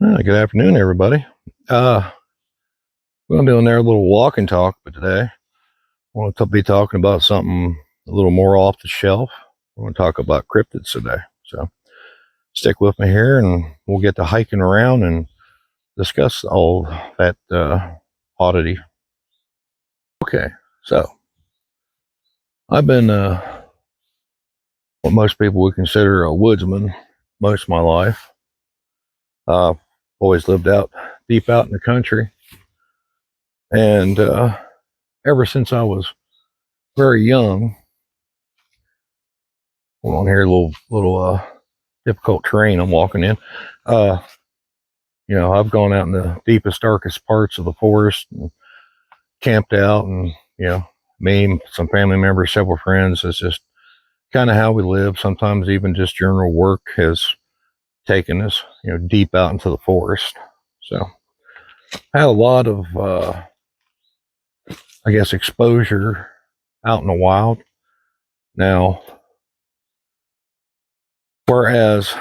Good afternoon, everybody. We're going to do another little walk and talk, but today I want to be talking about something a little more off the shelf. We're going to talk about cryptids today. So stick with me here and we'll get to hiking around and discuss all that oddity. Okay, so I've been what most people would consider a woodsman most of my life. Always lived out deep out in the country. And ever since I was very young, hold on here, a little difficult terrain I'm walking in. Uh, I've gone out in the deepest, darkest parts of the forest and camped out, and me, some family members, several friends. It's just kind of how we live. Sometimes even just general work has taken us, deep out into the forest. So I had a lot of, I guess, exposure out in the wild. Now, whereas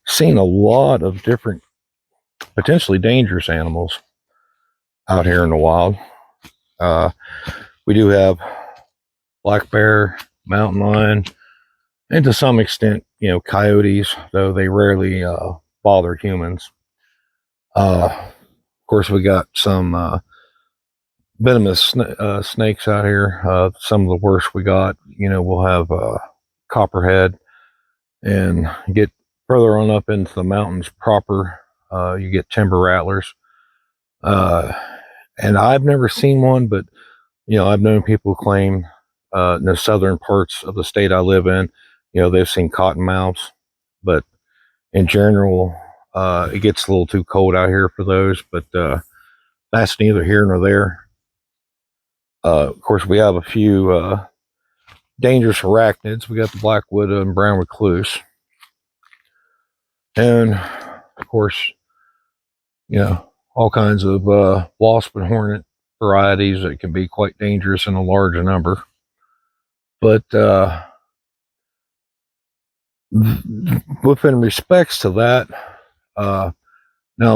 seen a lot of different potentially dangerous animals out here in the wild. We do have black bear, mountain lion, and to some extent, coyotes, though they rarely bother humans. Of course, we got some venomous snakes out here. Some of the worst we got, we'll have copperhead, and get further on up into the mountains proper, you get timber rattlers. And I've never seen one, but I've known people claim in the southern parts of the state I live in, they've seen cottonmouths, but in general, it gets a little too cold out here for those. But that's neither here nor there. Of course, we have a few dangerous arachnids. We got the black widow and brown recluse, and of course, all kinds of wasp and hornet varieties that can be quite dangerous in a large number. But within respects to that, now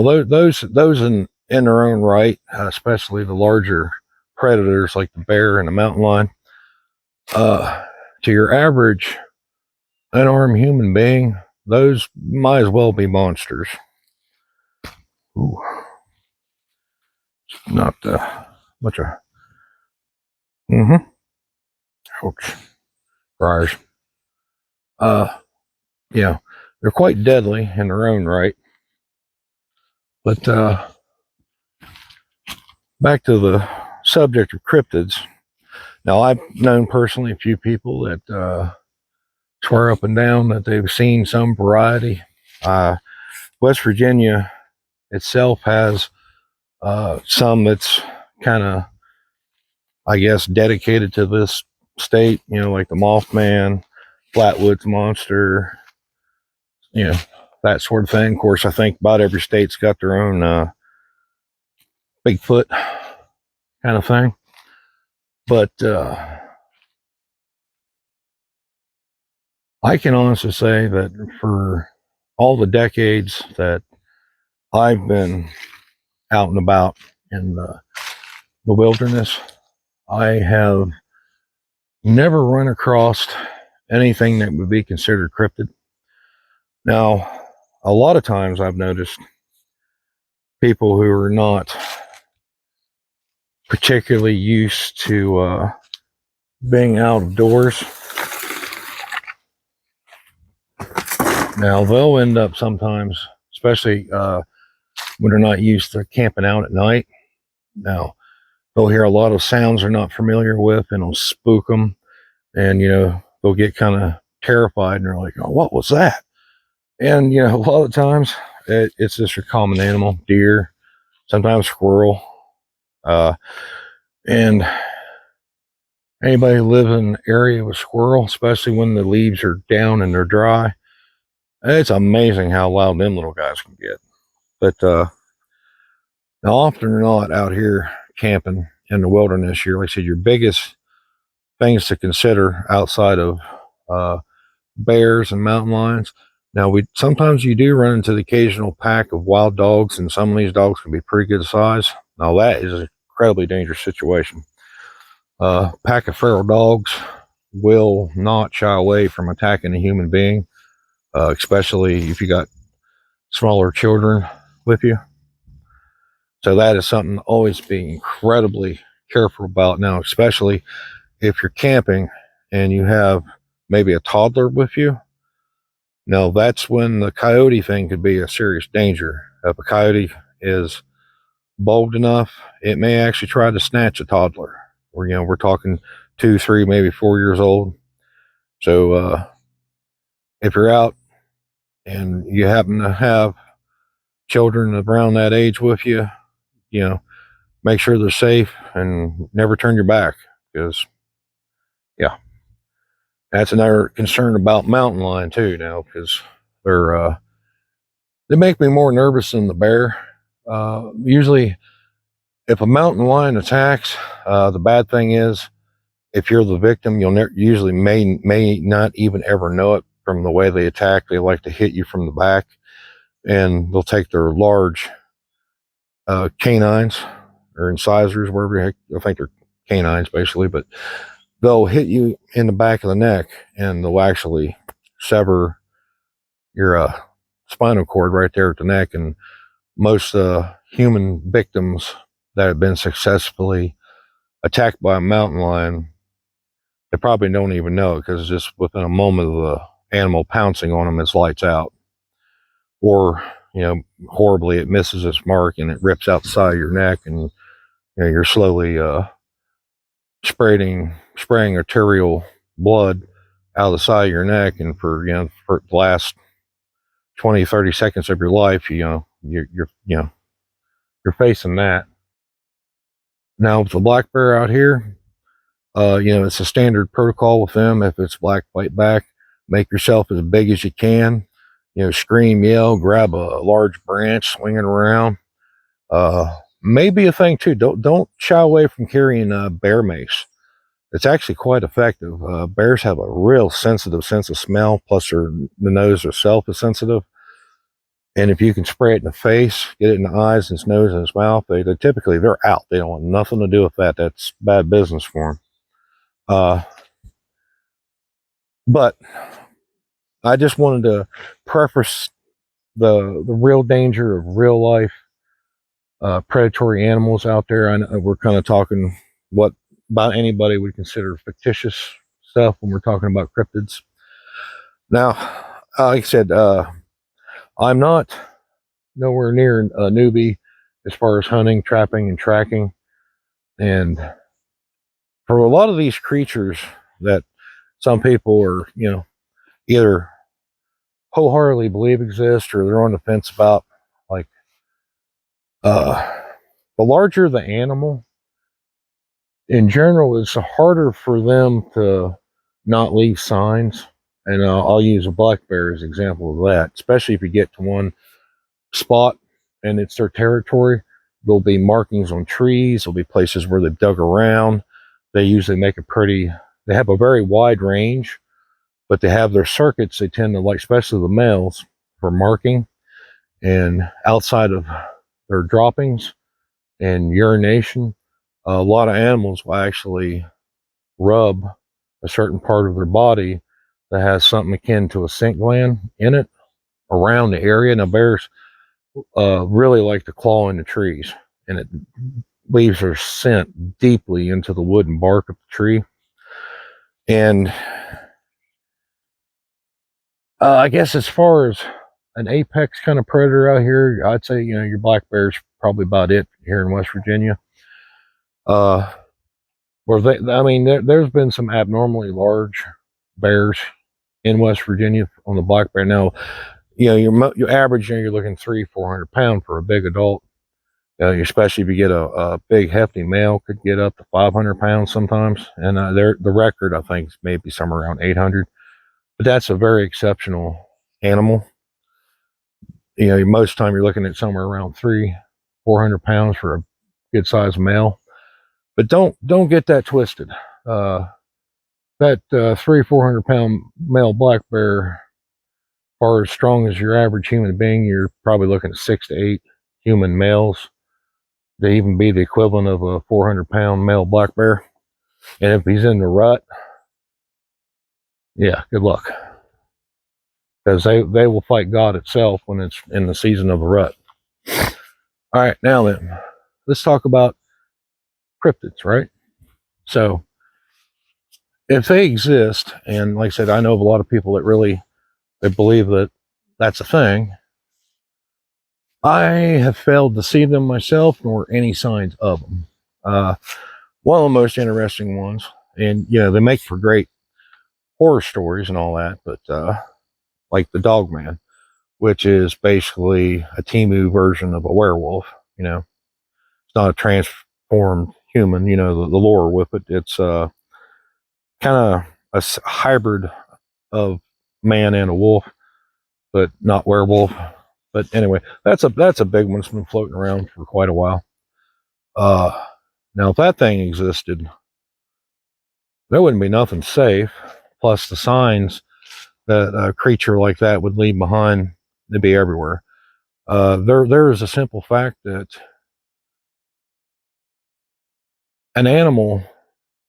those in their own right, especially the larger predators like the bear and the mountain lion, to your average unarmed human being, those might as well be monsters. Ooh. Not much of. Ouch. Briars. They're quite deadly in their own right. But back to the subject of cryptids. Now, I've known personally a few people that swear up and down that they've seen some variety. West Virginia itself has some that's kind of, I guess, dedicated to this state, like the Mothman, Flatwoods Monster, that sort of thing. Of course, I think about every state's got their own Bigfoot kind of thing. But I can honestly say that for all the decades that I've been out and about in the wilderness, I have never run across anything that would be considered cryptid. Now, a lot of times I've noticed people who are not particularly used to being outdoors, now they'll end up sometimes, especially when they're not used to camping out at night. Now, they'll hear a lot of sounds they're not familiar with, and it'll spook them, and they'll get kind of terrified, and they're like, "Oh, what was that?" And a lot of times it's just a common animal, deer, sometimes squirrel, and anybody who lives in an area with squirrel, especially when the leaves are down and they're dry, it's amazing how loud them little guys can get. But now, often or not, out here camping in the wilderness, like I said, your biggest things to consider outside of bears and mountain lions. Now, sometimes you do run into the occasional pack of wild dogs, and some of these dogs can be pretty good size. Now, that is an incredibly dangerous situation. Pack of feral dogs will not shy away from attacking a human being, especially if you got smaller children with you. So that is something to always be incredibly careful about now, especially if you're camping and you have maybe a toddler with you. Now, that's when the coyote thing could be a serious danger. If a coyote is bold enough, it may actually try to snatch a toddler. Or, we're talking 2, 3, maybe 4 years old. So, if you're out and you happen to have children around that age with you, make sure they're safe and never turn your back, because, yeah, that's another concern about mountain lion too now, because they make me more nervous than the bear. Usually, if a mountain lion attacks, the bad thing is, if you're the victim, you'll usually may not even ever know it from the way they attack. They like to hit you from the back, and they'll take their large canines or incisors, wherever the heck, I think they're canines basically, but they'll hit you in the back of the neck, and they'll actually sever your spinal cord right there at the neck. And most human victims that have been successfully attacked by a mountain lion, they probably don't even know it, because just within a moment of the animal pouncing on them, it's lights out. Or, horribly, it misses its mark and it rips out the side of your neck, and you're slowly spraying arterial blood out of the side of your neck. And for the last 20-30 seconds of your life, you're facing that. Now, with the black bear out here, it's a standard protocol with them. If it's black, fight back. Make yourself as big as you can. Scream, yell, grab a large branch, swing it around. Maybe a thing too. Don't shy away from carrying bear mace. It's actually quite effective. Bears have a real sensitive sense of smell, plus the nose itself is sensitive. And if you can spray it in the face, get it in the eyes, and its nose, and its mouth, they're out. They don't want nothing to do with that. That's bad business for them. But I just wanted to preface the real danger of real life predatory animals out there. I know we're kind of talking what about anybody would consider fictitious stuff when we're talking about cryptids. Now, like I said, I'm not nowhere near a newbie as far as hunting, trapping, and tracking. And for a lot of these creatures that some people are, either wholeheartedly believe exist or they're on the fence about, like, the larger the animal, in general, it's harder for them to not leave signs. And I'll use a black bear as an example of that, especially if you get to one spot and it's their territory. There'll be markings on trees. There'll be places where they've dug around. They usually they have a very wide range, but they have their circuits they tend to like, especially the males, for marking. And outside of their droppings and urination, a lot of animals will actually rub a certain part of their body that has something akin to a scent gland in it around the area. Now, bears really like to claw in the trees, and it leaves their scent deeply into the wood and bark of the tree. And I guess as far as an apex kind of predator out here, I'd say, your black bear's probably about it here in West Virginia. There's been some abnormally large bears in West Virginia on the black bear. Now, your average, you're looking 300-400 pounds for a big adult. Especially if you get a big hefty male, could get up to 500 pounds sometimes. And the record, I think, is maybe somewhere around 800. But that's a very exceptional animal. Most of the time you're looking at somewhere around 300-400 pounds for a good sized male. But don't get that twisted. That 300-400 pound male black bear far as strong as your average human being, you're probably looking at 6 to 8 human males to even be the equivalent of a 400-pound male black bear. And if he's in the rut, yeah, good luck. Because they will fight God itself when it's in the season of a rut. All right, now then, let's talk about cryptids, right? So, if they exist, and like I said, I know of a lot of people that really they believe that that's a thing. I have failed to see them myself, nor any signs of them. One of the most interesting ones, and they make for great horror stories and all that, but like the Dog Man, which is basically a Timu version of a werewolf. It's not a transformed human. The lore with it. It's kind of a hybrid of man and a wolf, but not werewolf. But anyway, that's a big one. It's been floating around for quite a while. Now, if that thing existed, there wouldn't be nothing safe. Plus, the signs that a creature like that would leave behind, they'd be everywhere. There is a simple fact that an animal,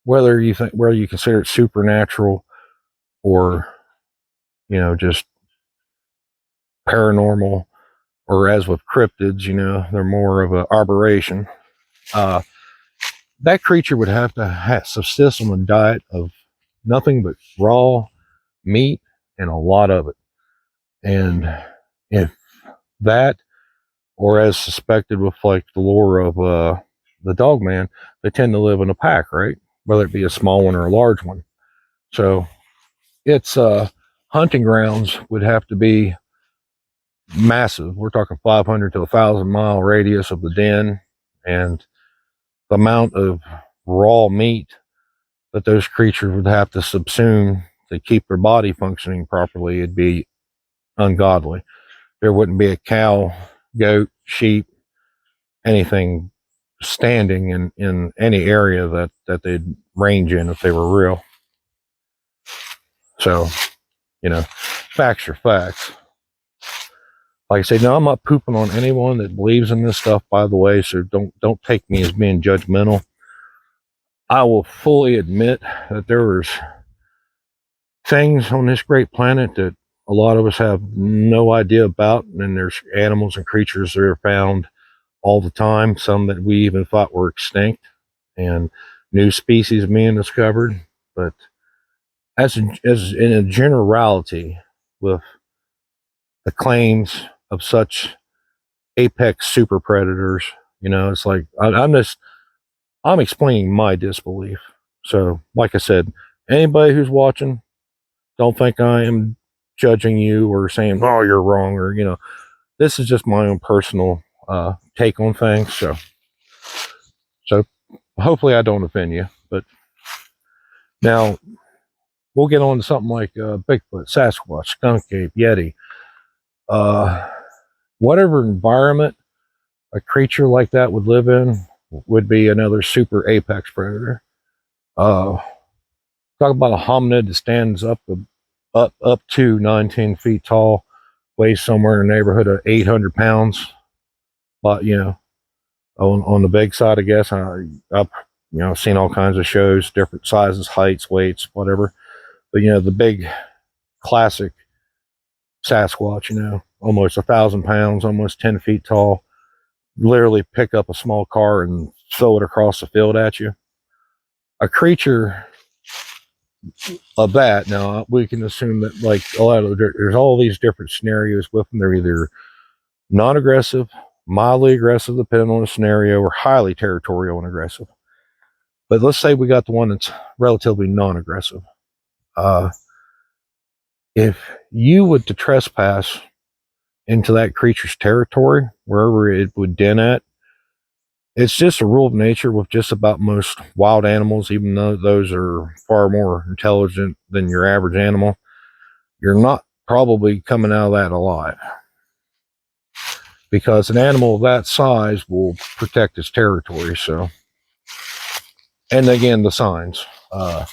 whether you consider it supernatural or just paranormal, or as with cryptids, they're more of an aberration. That creature would have to subsist on a diet of nothing but raw meat and a lot of it. And if that, or as suspected with like the lore of the Dog Man, they tend to live in a pack, right? Whether it be a small one or a large one. So its hunting grounds would have to be massive. We're talking 500 to 1,000-mile radius of the den, and the amount of raw meat that those creatures would have to subsume to keep their body functioning properly, it'd be ungodly. There wouldn't be a cow, goat, sheep, anything standing in any area that they'd range in if they were real. So, facts are facts. Like I say, now I'm not pooping on anyone that believes in this stuff, by the way, so don't take me as being judgmental. I will fully admit that there's things on this great planet that a lot of us have no idea about, and there's animals and creatures that are found all the time, some that we even thought were extinct, and new species being discovered. But as in a generality, with the claims of such apex super predators, it's like I'm explaining my disbelief. So, like I said, anybody who's watching, don't think I am judging you or saying, "Oh, you're wrong," or this is just my own personal take on things. So hopefully I don't offend you. But now we'll get on to something like Bigfoot, Sasquatch, skunk ape, Yeti, whatever environment a creature like that would live in would be another super apex predator. Talk about a hominid that stands up to 19 feet tall, weighs somewhere in the neighborhood of 800 pounds. But on the big side, I guess. I've seen all kinds of shows, different sizes, heights, weights, whatever. But the big classic Sasquatch, almost 1,000 pounds, almost 10 feet tall, literally pick up a small car and throw it across the field at you. A creature of that, now we can assume that like there's all these different scenarios with them. They're either non-aggressive, mildly aggressive, depending on the scenario, or highly territorial and aggressive. But let's say we got the one that's relatively non-aggressive. If you were to trespass into that creature's territory, wherever it would den at, it's just a rule of nature with just about most wild animals, even though those are far more intelligent than your average animal, you're not probably coming out of that alive. Because an animal of that size will protect its territory. So, and again, the signs. I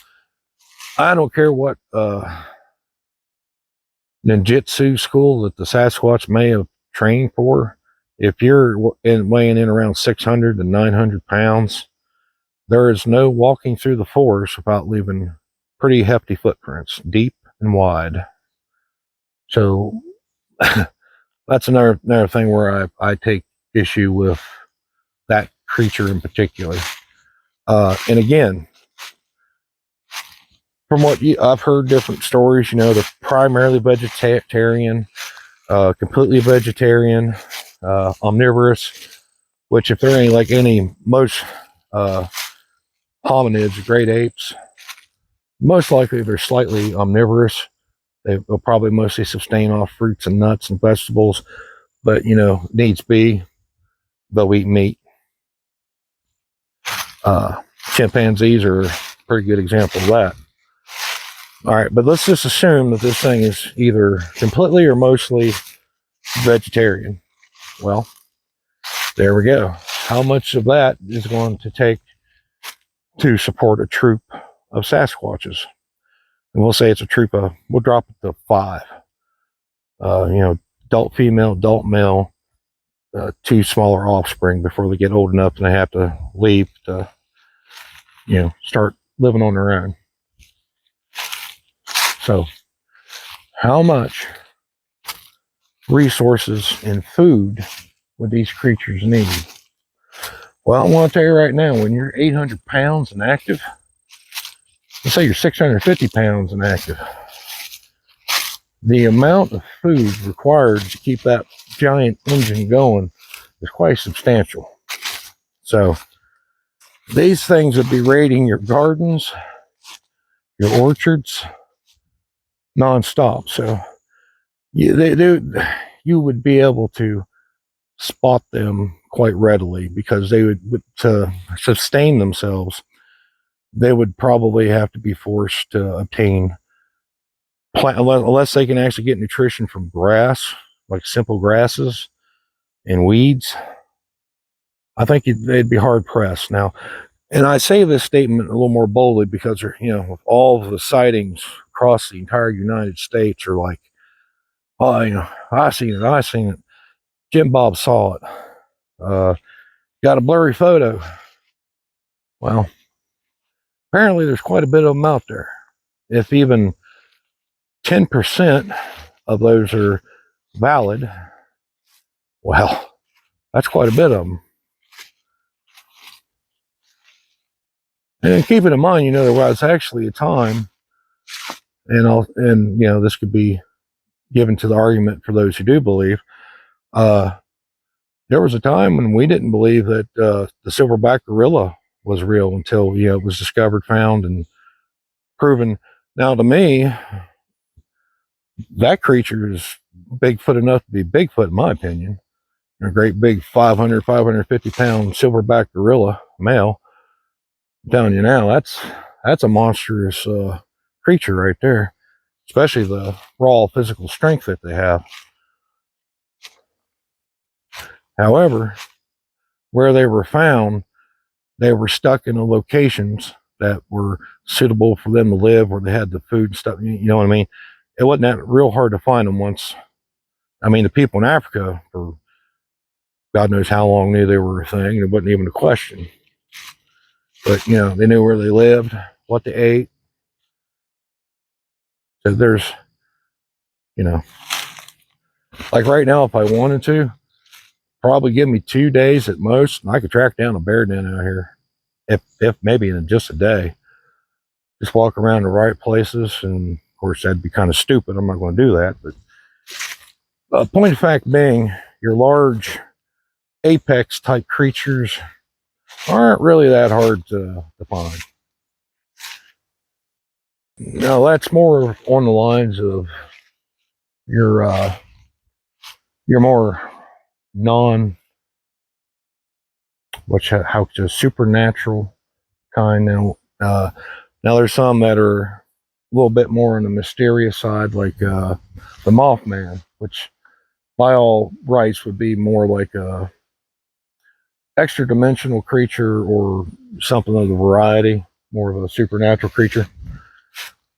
don't care what ninjutsu school that the Sasquatch may have trained for, if you're weighing in around 600 to 900 pounds, there is no walking through the forest without leaving pretty hefty footprints, deep and wide. So that's another thing where I take issue with that creature in particular. And again, from what I've heard different stories, they're primarily vegetarian, completely vegetarian, omnivorous, which if there ain't like most hominids, great apes, most likely they're slightly omnivorous. They'll probably mostly sustain off fruits and nuts and vegetables, but needs be, they'll eat meat. Chimpanzees are a pretty good example of that. All right, but let's just assume that this thing is either completely or mostly vegetarian. Well, there we go. How much of that is going to take to support a troop of Sasquatches? And we'll say it's a troop of, we'll drop it to 5. Adult female, adult male, 2 smaller offspring before they get old enough and they have to leave to, start living on their own. So, how much resources and food would these creatures need? Well, I want to tell you right now, when you're 800 pounds and active, let's say you're 650 pounds and active, the amount of food required to keep that giant engine going is quite substantial. So, these things would be raiding your gardens, your orchards, nonstop. So, you would be able to spot them quite readily, because they would, to sustain themselves, they would probably have to be forced to obtain plant, unless they can actually get nutrition from grass, like simple grasses and weeds. I think they'd be hard pressed. Now, and I say this statement a little more boldly because, with all of the sightings across the entire United States are like, oh, I seen it. Jim Bob saw it. Got a blurry photo. Well, apparently there's quite a bit of them out there. If even 10% of those are valid, well, that's quite a bit of them. And keep it in mind, there was actually a time, and this could be given to the argument for those who do believe. There was a time when we didn't believe that the silverback gorilla was real until it was discovered, found, and proven. Now, to me, that creature is Bigfoot enough to be Bigfoot, in my opinion. A great big 500, 550 pound silverback gorilla male. I'm telling you now, that's a monstrous creature right there, especially the raw physical strength that they have. However, where they were found, they were stuck in locations that were suitable for them to live, where they had the food and stuff. You know what I mean? It wasn't that real hard to find them once. I mean, the people in Africa, for God knows how long, knew they were a thing. It wasn't even a question. But, they knew where they lived, what they ate. So there's, like right now, if I wanted to, probably give me 2 days at most, and I could track down a bear den out here, if maybe in just a day. Just walk around the right places, and of course that'd be kind of stupid. I'm not going to do that. But point of fact being, your large apex type creatures aren't really that hard to find. Now, that's more on the lines of your more just supernatural kind. Now there's some that are a little bit more on the mysterious side, like the Mothman, which by all rights would be more like a extra dimensional creature or something of the variety, more of a supernatural creature.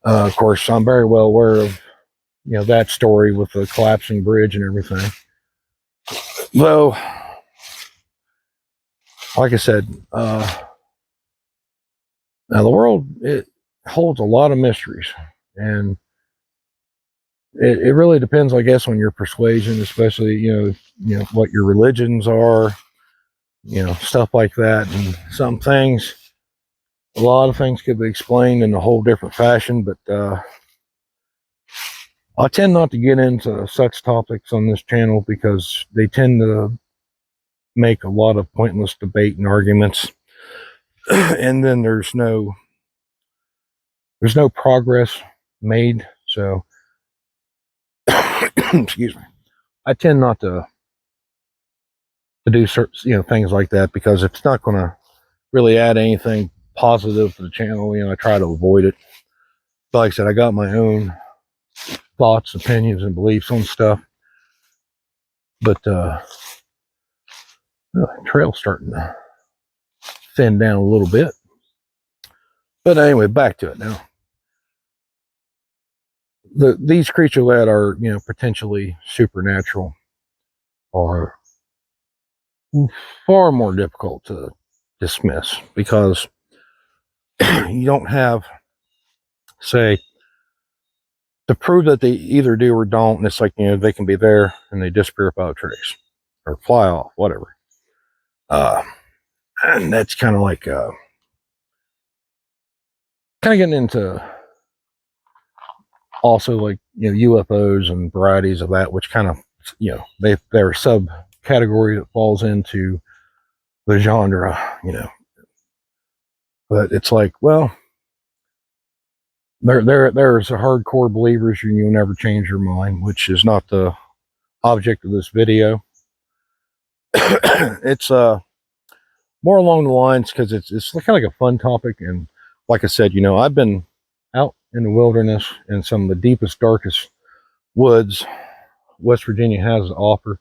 Of course, I'm very well aware of that story with the collapsing bridge and everything. Though, like I said, now the world, it holds a lot of mysteries, and it really depends, I guess, on your persuasion, especially what your religions are, stuff like that. And some things, a lot of things could be explained in a whole different fashion, but I tend not to get into such topics on this channel because they tend to make a lot of pointless debate and arguments, and then there's no progress made. So, excuse me. I tend not to do certain things like that, because it's not going to really add anything positive to the channel. I try to avoid it. But like I said, I got my own thoughts, opinions, and beliefs on stuff. But the trail's starting to thin down a little bit. But anyway, back to it now. These creatures that are potentially supernatural are far more difficult to dismiss, because you don't have, say, to prove that they either do or don't. And it's like, they can be there and they disappear without a trace or fly off, whatever. And that's kind of like, kind of getting into also like, UFOs and varieties of that, which kind of, they're a subcategory that falls into the genre, but it's like, well, there's a hardcore believers, and you'll never change your mind, which is not the object of this video. It's more along the lines, because it's kind of like a fun topic. And like I said, I've been out in the wilderness in some of the deepest, darkest woods West Virginia has to offer.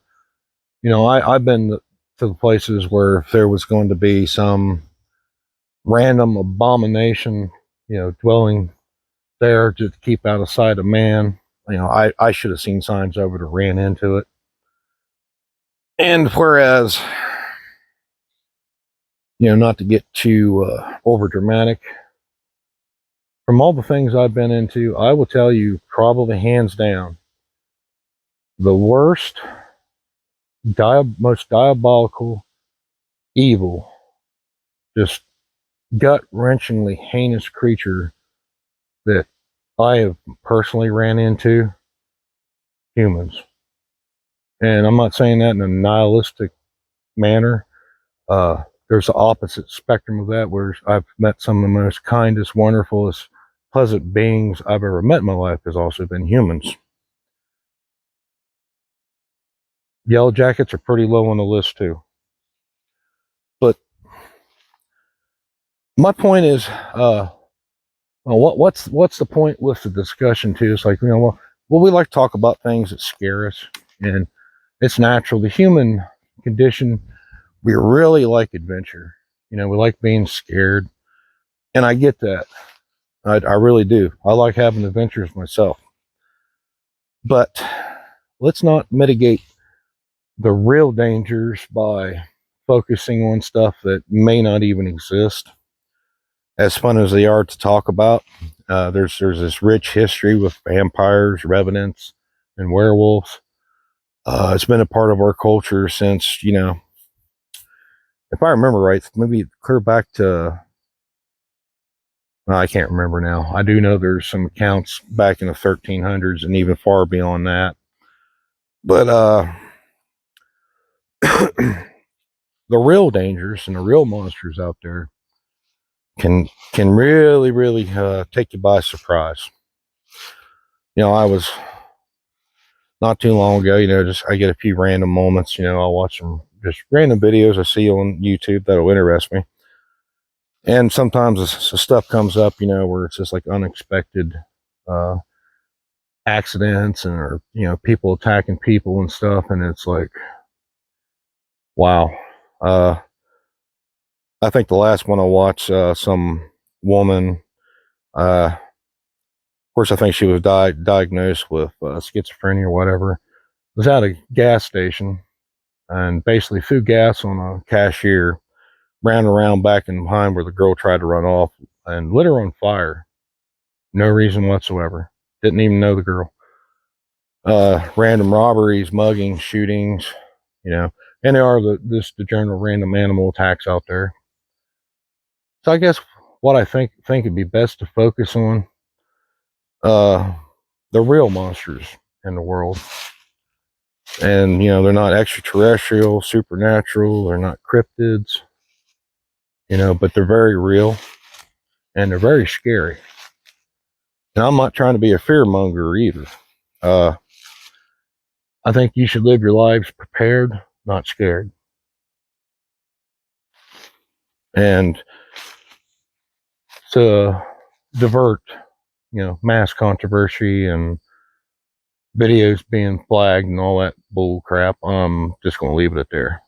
I've been to the places where if there was going to be some random abomination, dwelling there to keep out of sight of man, I should have seen signs of it or ran into it. And whereas, not to get too over dramatic, from all the things I've been into, I will tell you, probably hands down, the worst, most diabolical, evil, just gut-wrenchingly heinous creature that I have personally ran into: humans. And I'm not saying that in a nihilistic manner. There's the opposite spectrum of that, where I've met some of the most kindest, wonderfulest, pleasant beings I've ever met in my life has also been humans. Yellow jackets are pretty low on the list too. But my point is, what's the point with the discussion too? It's like, well, we like to talk about things that scare us, and it's natural. The human condition, we really like adventure. We like being scared, and I get that. I really do. I like having adventures myself. But let's not mitigate the real dangers by focusing on stuff that may not even exist. As fun as they are to talk about, there's this rich history with vampires, revenants, and werewolves. It's been a part of our culture since, if I remember right, maybe clear back to, I can't remember now. I do know there's some accounts back in the 1300s and even far beyond that. But the real dangers and the real monsters out there can really, really take you by surprise. I was not too long ago, just I get a few random moments, I'll watch some just random videos I see on YouTube that'll interest me. And sometimes the stuff comes up, where it's just like unexpected accidents, and or people attacking people and stuff, and it's like, wow. I think the last one I watched, some woman course, I think she was diagnosed with schizophrenia or whatever. Was at a gas station and basically threw gas on a cashier, ran around back and behind where the girl tried to run off, and lit her on fire. No reason whatsoever. Didn't even know the girl. Random robberies, muggings, shootings, and there are the general random animal attacks out there. So I guess what I think it'd be best to focus on the real monsters in the world. And they're not extraterrestrial, supernatural, they're not cryptids, but they're very real and they're very scary. And I'm not trying to be a fearmonger either. I think you should live your lives prepared, not scared. And to divert, mass controversy and videos being flagged and all that bull crap, I'm just going to leave it at there.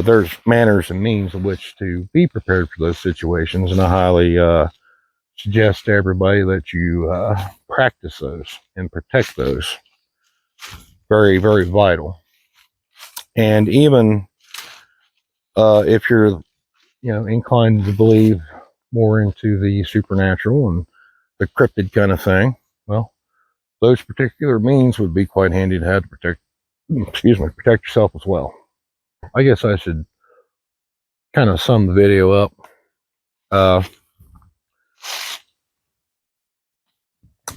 There's manners and means in which to be prepared for those situations, and I highly suggest to everybody that you practice those and protect those. Very, very vital. And even if you're, inclined to believe more into the supernatural and the cryptid kind of thing, well, those particular means would be quite handy to have to protect yourself as well. I guess I should kind of sum the video up.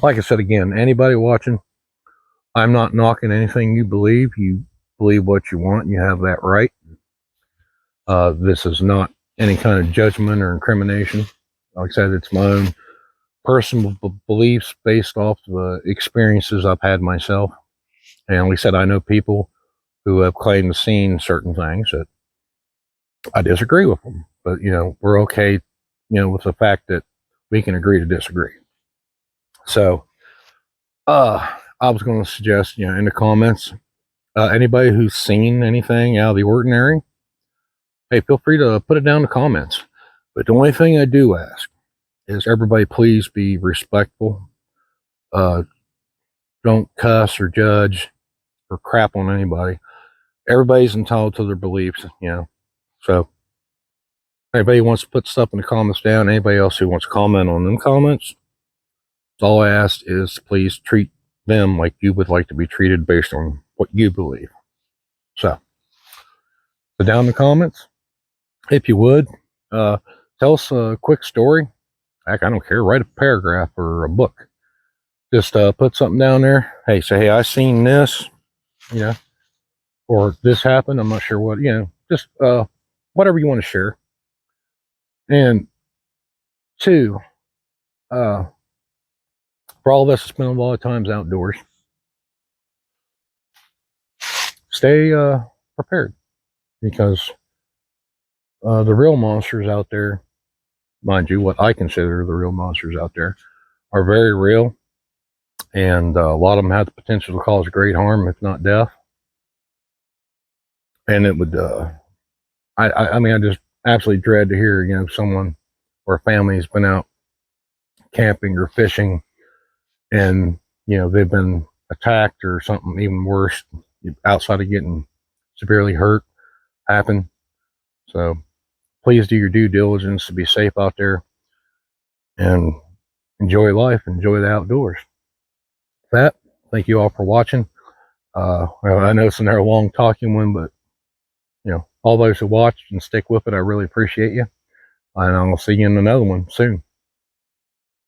Like I said again, anybody watching, I'm not knocking anything you believe. You believe what you want, and you have that right. This is not any kind of judgment or incrimination. Like I said, it's my own personal beliefs based off the experiences I've had myself. And like I said, I know people who have claimed to seen certain things that I disagree with them. But, we're okay, with the fact that we can agree to disagree. So, I was going to suggest, in the comments, anybody who's seen anything out of the ordinary, hey, feel free to put it down in the comments. But the only thing I do ask is everybody please be respectful. Don't cuss or judge or crap on anybody. Everybody's entitled to their beliefs, So, anybody wants to put stuff in the comments down, anybody else who wants to comment on them comments, all I ask is please treat them like you would like to be treated based on what you believe. So, put down in the comments, if you would, tell us a quick story. Heck, I don't care. Write a paragraph or a book. Just put something down there. Hey, say, hey, I seen this, or this happened. I'm not sure what, just whatever you want to share. And two, for all of us that spend a lot of times outdoors, stay prepared, because the real monsters out there, mind you, what I consider the real monsters out there, are very real, and a lot of them have the potential to cause great harm, if not death. And it would, I mean, I just absolutely dread to hear, someone or a family's been out camping or fishing, and they've been attacked or something even worse, outside of getting severely hurt, happen. So please do your due diligence to be safe out there and enjoy life, enjoy the outdoors. With that, thank you all for watching. Well, I know it's another long talking one, but all those who watched and stick with it, I really appreciate you. And I'll see you in another one soon.